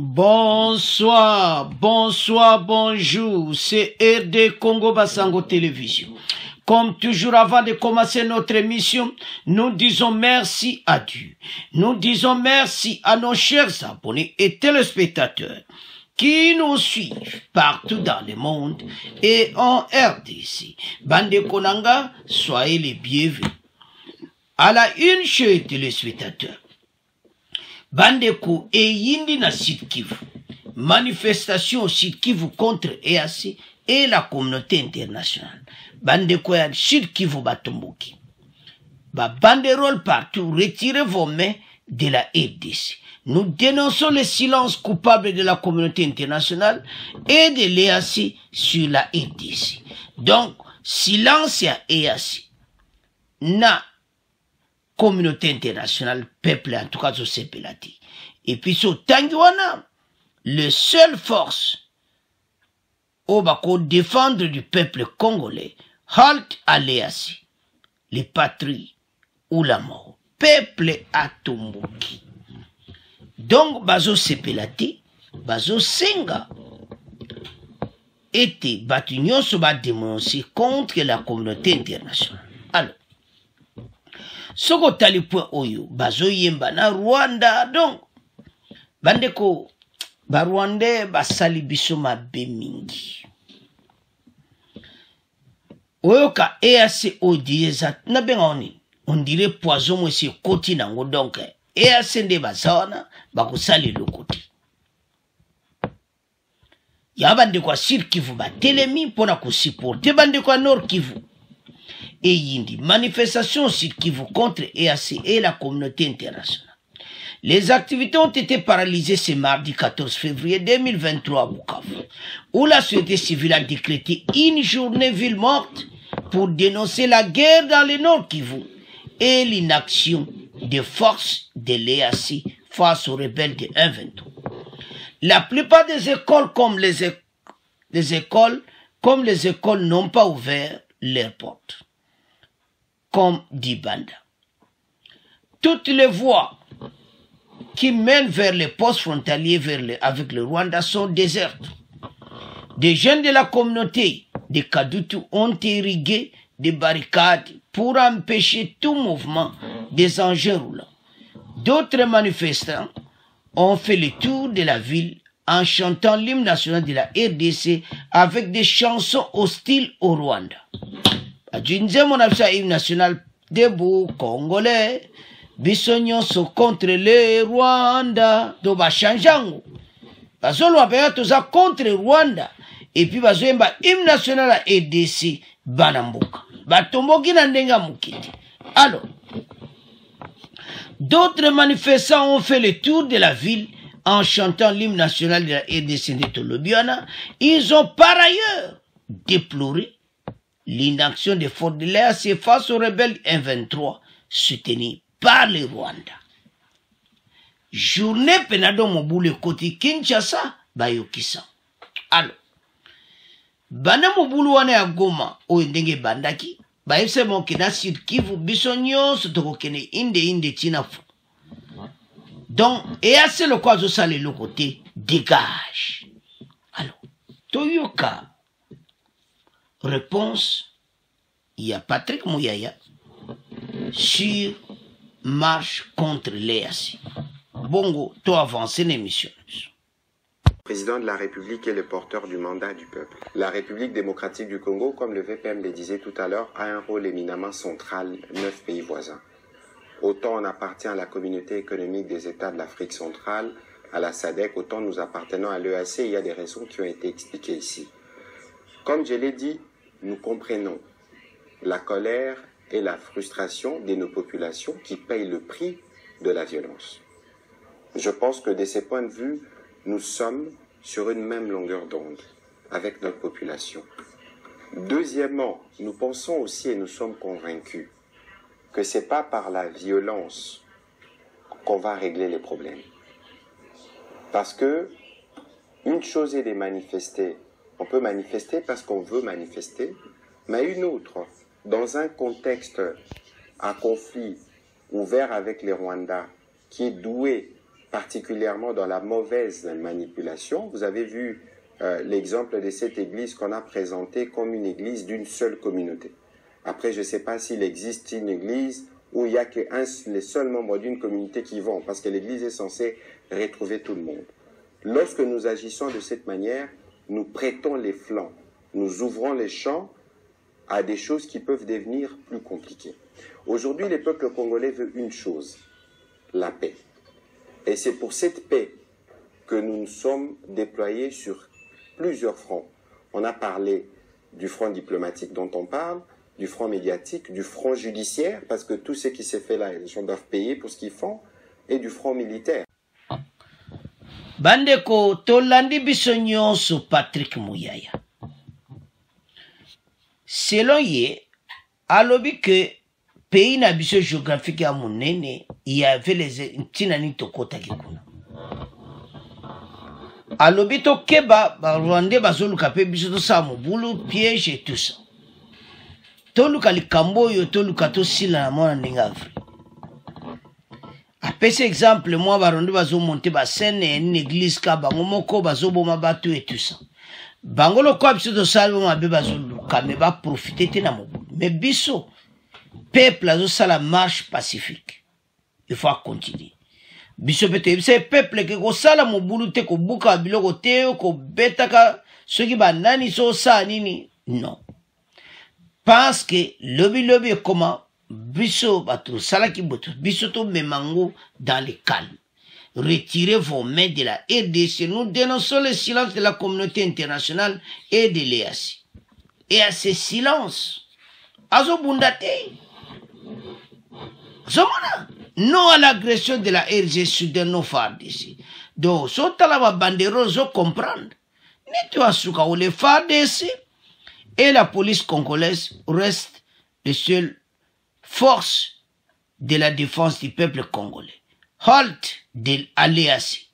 Bonsoir, bonsoir, bonjour, c'est RD Congo Basango Télévision. Comme toujours, avant de commencer notre émission, nous disons merci à Dieu. Nous disons merci à nos chers abonnés et téléspectateurs qui nous suivent partout dans le monde et en RDC. Bande Konanga, soyez les bienvenus. À la une, chers téléspectateurs, Bandeko et Yindi na Sud Kivu. Manifestation au Sud Kivu contre EAC et la communauté internationale. Bandeko ya Sud Kivu batomboki. Banderole partout, retirez vos mains de la RDC. Nous dénonçons le silence coupable de la communauté internationale et de l'EAC sur la RDC. Donc, silence à EAC. Na communauté internationale, peuple en tout cas au CPLAT. Et puis sur Tanguana, le seul force au bako défendre du peuple congolais, halte à l'EAC, les patries ou la mort. Peuple à Tomboki. Donc, bazo CPLAT, bazo Senga, était battu soba dénoncé contre la communauté internationale. Alors, soko tali point oyo bazo yemba na Rwanda donc bandeko ba Rwandais basali biso mabe mingi oyo ka EAC odieza na benga on dirait poison mo se koti nango donc EAC nde bazana bakusali lokoti ya bandeko Sud Kivu ba telemi pona ko supporter bandeko Nord Kivu. Et Yindi, manifestation Sud Kivu contre EAC et la communauté internationale. Les activités ont été paralysées ce mardi 14 février 2023 à Bukavu, où la société civile a décrété une journée ville morte pour dénoncer la guerre dans le Nord Kivu et l'inaction des forces de l'EAC face aux rebelles de 1-23. La plupart des écoles comme les écoles n'ont pas ouvert leurs portes. Comme dit Banda. Toutes les voies qui mènent vers les postes frontaliers avec le Rwanda sont désertes. Des jeunes de la communauté de Kadutu ont irrigué des barricades pour empêcher tout mouvement des engins roulants. D'autres manifestants ont fait le tour de la ville en chantant l'hymne national de la RDC avec des chansons hostiles au Rwanda. Adjunze mon hymne national debout congolais, bisognon so contre le Rwanda, do ba chanjango. Bazolo apaya toza contre Rwanda, et puis bazoemba hymne national à RDC banamboka. Batomboki na ndenga mukiti. Alors, d'autres manifestants ont fait le tour de la ville en chantant l'hymne national de la RDC de Tolobiana. Ils ont par ailleurs déploré l'inaction des forces de l'EAC face aux rebelles M23 soutenus par le Rwanda. Journée penado mobule koti Kinshasa bayokisa. Alors, bana mobulu wana ya Goma o ndenge bandaki bayese mokina Sud Kivu bisonyo sotoko kene inde chinafu. Donc, EAC le quoi zo sale le côté dégage. Alors, Toyoka réponse, il y a Patrick Mouyaya sur marche contre l'EAC. Bongo, toi avancé l'émission. Le président de la République est le porteur du mandat du peuple. La République démocratique du Congo, comme le VPM le disait tout à l'heure, a un rôle éminemment central, 9 pays voisins. Autant on appartient à la communauté économique des États de l'Afrique centrale, à la SADC, autant nous appartenons à l'EAC, il y a des raisons qui ont été expliquées ici. Comme je l'ai dit, nous comprenons la colère et la frustration de nos populations qui payent le prix de la violence. Je pense que de ces points de vue, nous sommes sur une même longueur d'onde avec notre population. Deuxièmement, nous pensons aussi et nous sommes convaincus que ce n'est pas par la violence qu'on va régler les problèmes. Parce que une chose est de manifester. On peut manifester parce qu'on veut manifester, mais une autre, dans un contexte à conflit ouvert avec les Rwandais, qui est doué particulièrement dans la mauvaise manipulation. Vous avez vu l'exemple de cette église qu'on a présentée comme une église d'une seule communauté. Après, je ne sais pas s'il existe une église où il n'y a que les seuls membres d'une communauté qui vont, parce que l'église est censée retrouver tout le monde. Lorsque nous agissons de cette manière, nous prêtons les flancs, nous ouvrons les champs à des choses qui peuvent devenir plus compliquées. Aujourd'hui, le peuple congolais veut une chose, la paix. Et c'est pour cette paix que nous nous sommes déployés sur plusieurs fronts. On a parlé du front diplomatique dont on parle, du front médiatique, du front judiciaire, parce que tout ce qui s'est fait là, les gens doivent payer pour ce qu'ils font, et du front militaire. Bandeko tolandi biso nyonso Patrick Muyaya. Selon ye, alobi que pays na biso géographique ya monene, il y avait les tinani tokota kikuna. Alobi to keba ba Rwandais bazoluka pe biso to sa mobulu piège et tout ça. Toluka likambo yo toluka to sila na mona ndinga Afrique. Apese exemple, moi, barondi bazo monter ba scène une église ka bango moko bazo boma batu et tout ça. Bango lo kwa biso to salvo mabe bazo luka me ba profiter te na mobulu. Mais biso peuple azo sala marche pacifique. Il faut continuer. Biso pete c'est peuple ke ko sala mobulu te ko buka biloko te ko betaka soki ba nani so sa nini non. Parce que lobby comment biso bato salaki boto biso to memango dans le calme. Retirez vos mains de la RDC. Nous dénonçons le silence de la communauté internationale et de l'EAC. Et à ce silence, azo bundate. Zomana. Non à l'agression de la RDC soudain non FARDC. Donc, sotala ba bandero zo comprendre. Neto asuka ou les FARDC et la police congolaise reste les seules forces de la défense du peuple congolais. Halt de l'ALEAC.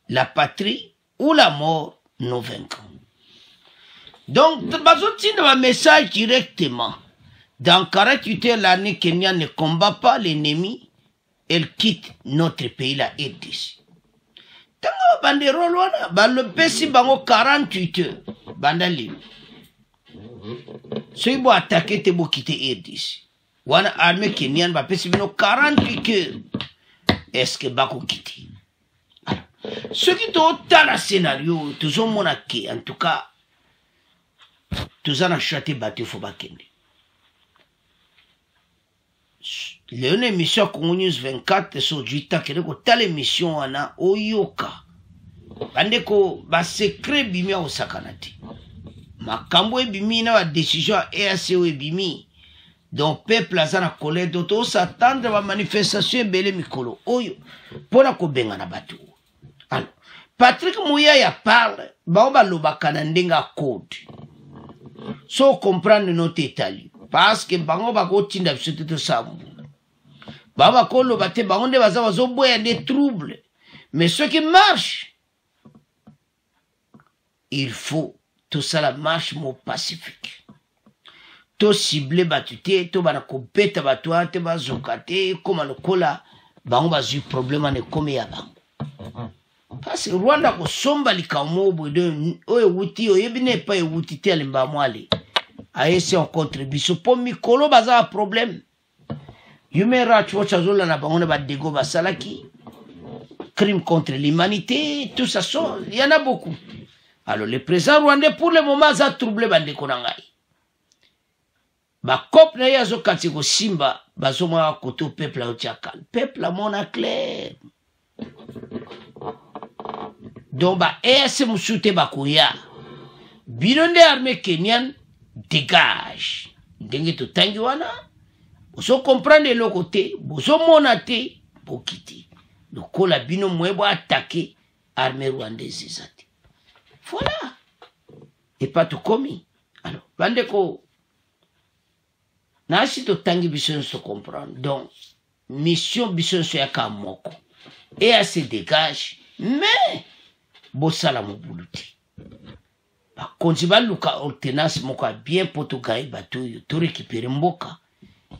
La patrie ou la mort nous vaincrons. Donc, bazotina un message directement. Dans 48 heures, l'armée kenyane ne combat pas l'ennemi, elle quitte notre pays, la RDC. Tango bandero lwana, le pesi bango 48 heures, bandali. Si vous attaquez, vous quittez RDC. Wana armée kenyane va pesi bino 48 heures. Est-ce que bako quitter? Ce qui est autant le scénario, tous ont monaqué, en tout cas, tous ont acheté battu faut pas kende. Léon émission Congo News 24 sur du temps que les telle émission ana oyoka. Bandeko ba secret bimi au sakanati. Makambo bimi na décision EACO bimi. Donc peuple azana colère d'auto s'attendre à manifestation belé mikolo oyo pona ko benga na batu. Alors Patrick Muyaya parle ba lobaka na ndenga code. So comprendre notre état parce que bango ba ko tinda biso tout ça. Baba kolo bate bango nde baza bazo boya des troubles. Mais ce qui marche, il faut tout ça la marche mo pacifique. To ciblé batute, to bana ko beta batwa te bazokate comme le kola bango bazu problème ne comme ya bango. Parce que Rwanda ko somba likamo bodo oye wuti oyebine pa wuti te alimba mwale. Aese en contribution pour mikolo baza problème. Human rights watch azola na bango ba dego basalaki. Crime contre l'humanité, tout ça il y en a beaucoup. Alors le président rwandais pour le moment a troublé bande konangai. Ba cop na yazo katiko simba bazoma koto peuple a tiakal. Peuple a mona clair. Donc ba EAC musute bakoya. Bilonde armée kenyan dégage. Ndenge to tangi wana. Boso comprendre le côté, boso monate pour quitter. Le kola bino mwebo attaquer armée rwandaise zati. Voilà. Et pas tout commis. Alors, bandeko nasi to tangi biso se comprendre. Donc mission biso so yaka moko. Et elle se dégage, mais bosala mobuluti. Ba konziba luka ordonnance moko bien potogai batu to récupérer mboka.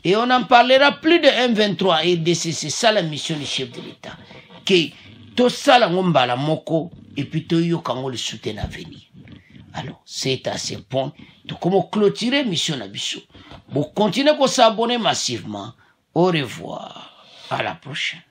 Et on n'en parlera plus de M23 et de c'est ça la mission du chef de l'État. que tosala ngo mbala moko et puis toyoka ngo le soutien à venir. Alors c'est à ce point de comment clôturer mission na biso. Vous continuez à s'abonner massivement. Au revoir, à la prochaine.